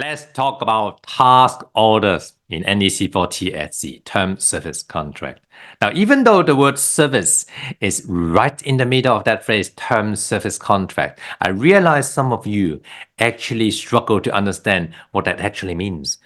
Let's talk about task orders in NEC4 TSC, term service contract. Now, even though the word service is right in the middle of that phrase, term service contract, I realize some of you actually struggle to understand what that actually means.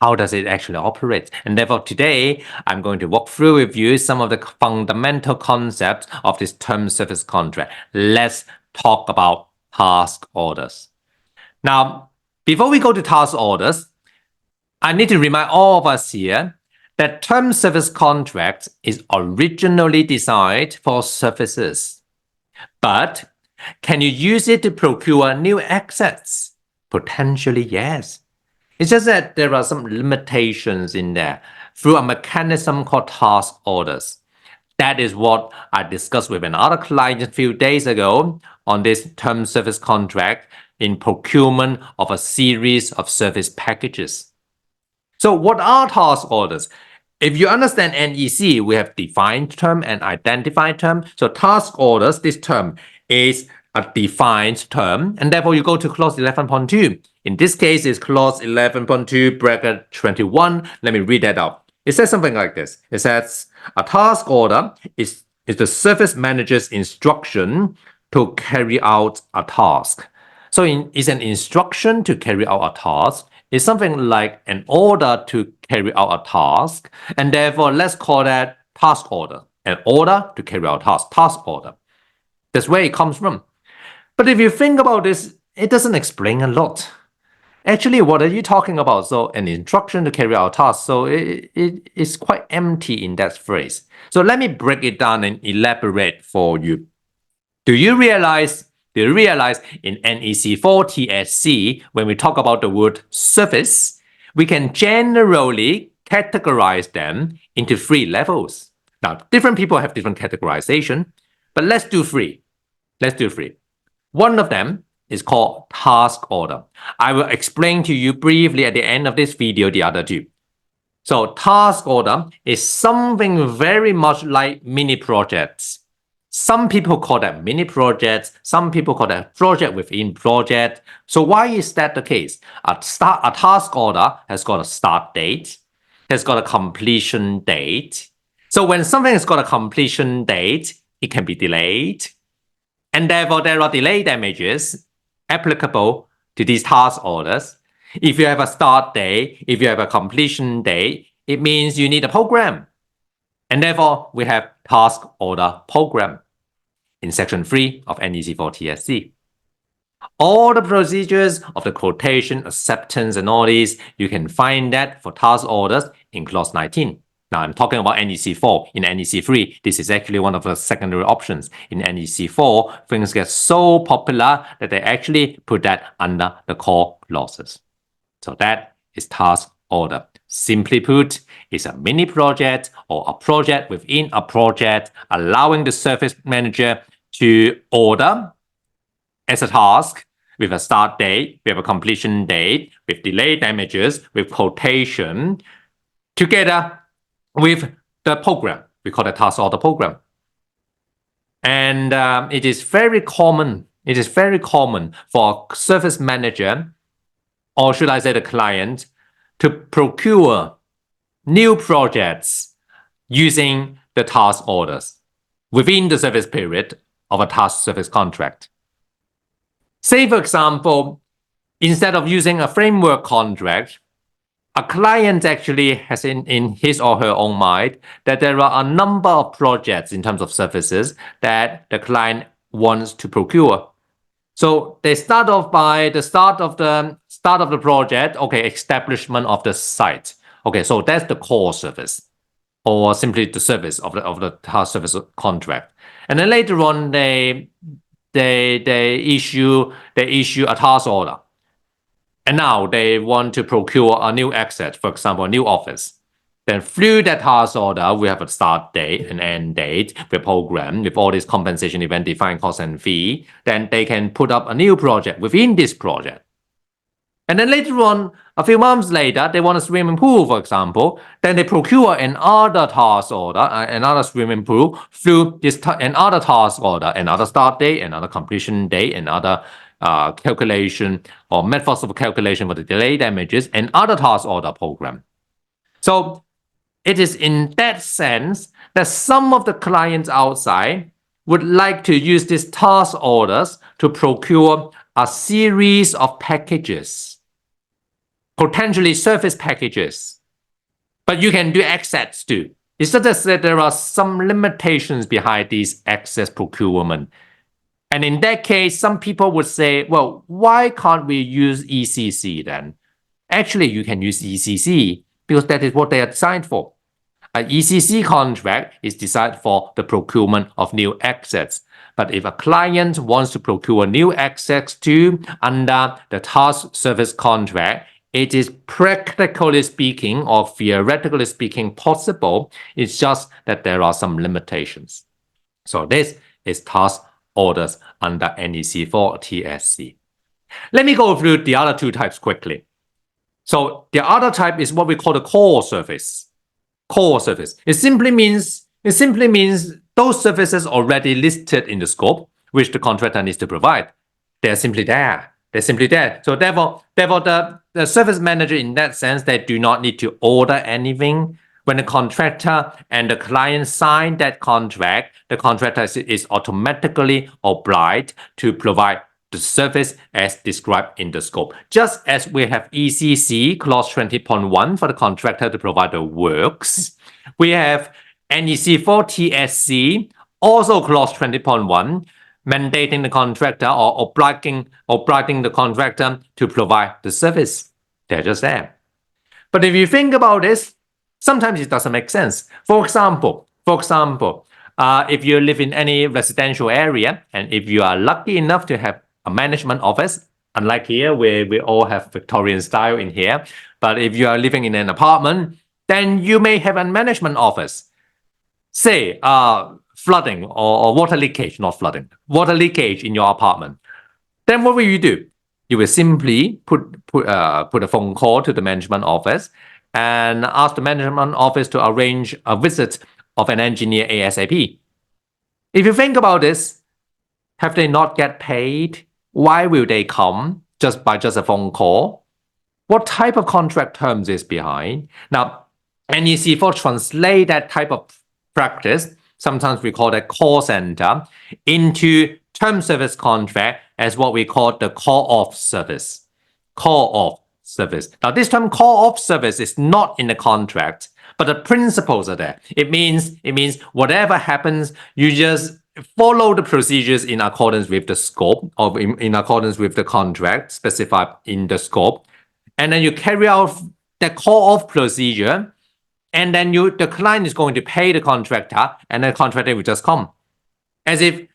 How does it actually operate? And therefore, today, I'm going to walk through with you some of the fundamental concepts of this term service contract. Let's talk about task orders. Now, before we go to task orders, I need to remind all of us here that term service contract is originally designed for services. But can you use it to procure new assets? Potentially, yes. It's just that there are some limitations in there through a mechanism called task orders. That is what I discussed with another client a few days ago on this term service contract in procurement of a series of service packages. So what are task orders? If you understand NEC, we have defined term and identified term. So task orders, this term is a defined term, and therefore you go to clause 11.2. In this case, it's clause 11.2 bracket 21. Let me read that out. It says something like this. It says a task order is the service manager's instruction to carry out a task. So it's an instruction to carry out a task. It's something like an order to carry out a task. And therefore, let's call that task order. An order to carry out a task order. That's where it comes from. But if you think about this, it doesn't explain a lot. Actually, what are you talking about? So an instruction to carry out a task. So it is quite empty in that phrase. So let me break it down and elaborate for you. Do you realize in NEC4 TSC, when we talk about the word service, we can generally categorize them into 3 levels. Now, different people have different categorization, but let's do 3. One of them is called task order. I will explain to you briefly at the end of this video the other 2. So task order is something very much like mini projects. Some people call that mini projects. Some people call that project within project. So why is that the case? A task order has got a start date, has got a completion date. So when something has got a completion date, it can be delayed. And therefore, there are delay damages applicable to these task orders. If you have a start date, if you have a completion date, it means you need a program. And therefore, we have task order program in section 3 of NEC4 TSC. All the procedures of the quotation, acceptance, and all these, you can find that for task orders in clause 19. Now, I'm talking about NEC4. In NEC3, this is actually one of the secondary options. In NEC4, things get so popular that they actually put that under the core clauses. So that is task order. Simply put, it's a mini project or a project within a project, allowing the service manager to order as a task with a start date, with a completion date, with delay damages, with quotation, together with the program. We call it task order program. And it is very common. It is very common for a service manager, or should I say the client, to procure new projects using the task orders within the service period of a task service contract. Say, for example, instead of using a framework contract, a client actually has in his or her own mind that there are a number of projects in terms of services that the client wants to procure. So they start off by the start of the project, okay, establishment of the site. Okay, so that's the core service, or simply the service of the task service contract. And then later on, they issue a task order. And now they want to procure a new asset, for example, a new office. Then through that task order, we have a start date, an end date, the program, with all this compensation, event, defined cost and fee. Then they can put up a new project within this project. And then later on, a few months later, they want a swimming pool, for example. Then they procure another task order, another swimming pool through this another task order, another start date, another completion date, another calculation or methods of calculation for the delay damages and other task order program. So it is in that sense that some of the clients outside would like to use these task orders to procure a series of packages, potentially service packages. But you can do access too. It's just that there are some limitations behind these access procurement. And in that case, some people would say, well, why can't we use ECC then? Actually, you can use ECC because that is what they are designed for. An ECC contract is designed for the procurement of new assets. But if a client wants to procure new assets too under the task service contract, it is practically speaking or theoretically speaking possible. It's just that there are some limitations. So this is task orders under NEC4 TSC. Let me go through the other two types quickly. So the other type is what we call the core service. Core service. It simply means those services already listed in the scope, which the contractor needs to provide. They're simply there. So therefore the service manager in that sense, they do not need to order anything. When the contractor and the client sign that contract, the contractor is automatically obliged to provide the service as described in the scope. Just as we have ECC clause 20.1 for the contractor to provide the works, we have NEC4 TSC, also clause 20.1, mandating the contractor or obliging the contractor to provide the service. They're just there. But if you think about this, sometimes it doesn't make sense. For example, if you live in any residential area and if you are lucky enough to have a management office, unlike here where we all have Victorian style in here, but if you are living in an apartment, then you may have a management office. Say flooding or water leakage, not flooding, water leakage in your apartment. Then what will you do? You will simply put a phone call to the management office and ask the management office to arrange a visit of an engineer ASAP. If you think about this, have they not get paid? Why will they come just a phone call? What type of contract terms is behind? Now, NEC4 translate that type of practice, sometimes we call that call center, into term service contract as what we call the call-off service. Call-off service. Now, this term call-off service is not in the contract, but the principles are there. It means whatever happens, you just follow the procedures in accordance with the scope or in accordance with the contract specified in the scope. And then you carry out the call-off procedure, and then the client is going to pay the contractor, and the contractor will just come. As if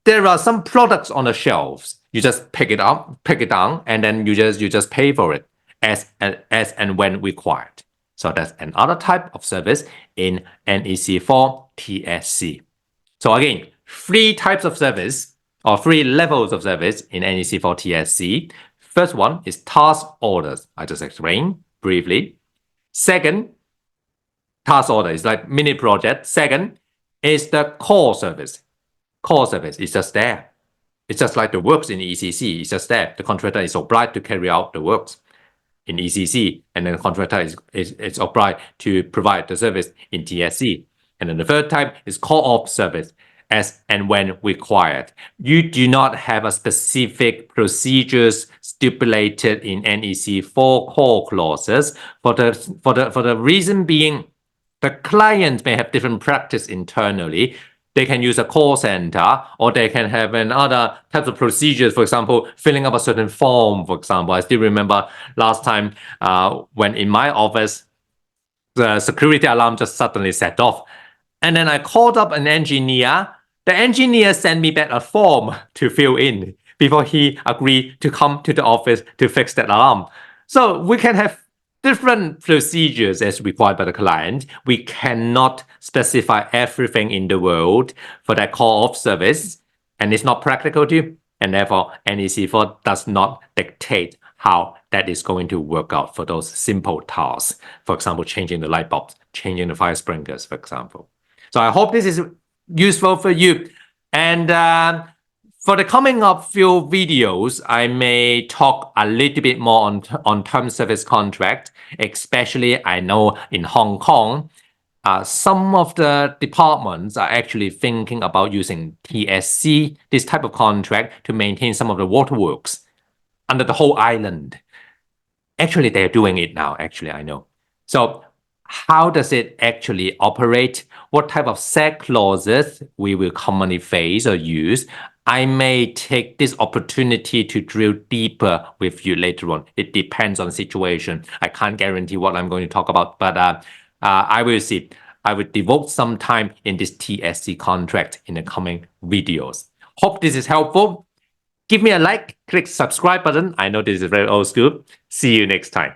there are some products on the shelves, you just pick it down, and then you just pay for it as and when required. So that's another type of service in NEC4 TSC. So again, 3 types of service or 3 levels of service in NEC4 TSC. First one is task orders. I just explained briefly. Second, task order is like mini project. Second is the core service. Core service is just there. It's just like the works in ECC. It's just there. The contractor is obliged to carry out the works in ECC, and then the contractor is obliged to provide the service in TSC. And then the third type is call-off service, as and when required. You do not have a specific procedures stipulated in NEC4 core clauses for the reason being the client may have different practice internally. They can use a call center, or they can have another types of procedures. For example, filling up a certain form. For example, I still remember last time when in my office, the security alarm just suddenly set off. And then I called up an engineer. The engineer sent me back a form to fill in before he agreed to come to the office to fix that alarm. So we can have different procedures as required by the client. We cannot specify everything in the world for that call-off service, and it's not practical to, and therefore NEC4 does not dictate how that is going to work out for those simple tasks. For example, changing the light bulbs, changing the fire sprinklers, for example. So I hope this is useful for you. And For the coming up few videos, I may talk a little bit more on term service contract, especially I know in Hong Kong, some of the departments are actually thinking about using TSC, this type of contract, to maintain some of the waterworks under the whole island. Actually, they're doing it now, actually, I know. So how does it actually operate? What type of set clauses we will commonly face or use? I may take this opportunity to drill deeper with you later on. It depends on the situation. I can't guarantee what I'm going to talk about, but I will see. I will devote some time in this TSC contract in the coming videos. Hope this is helpful. Give me a like, click subscribe button. I know this is very old school. See you next time.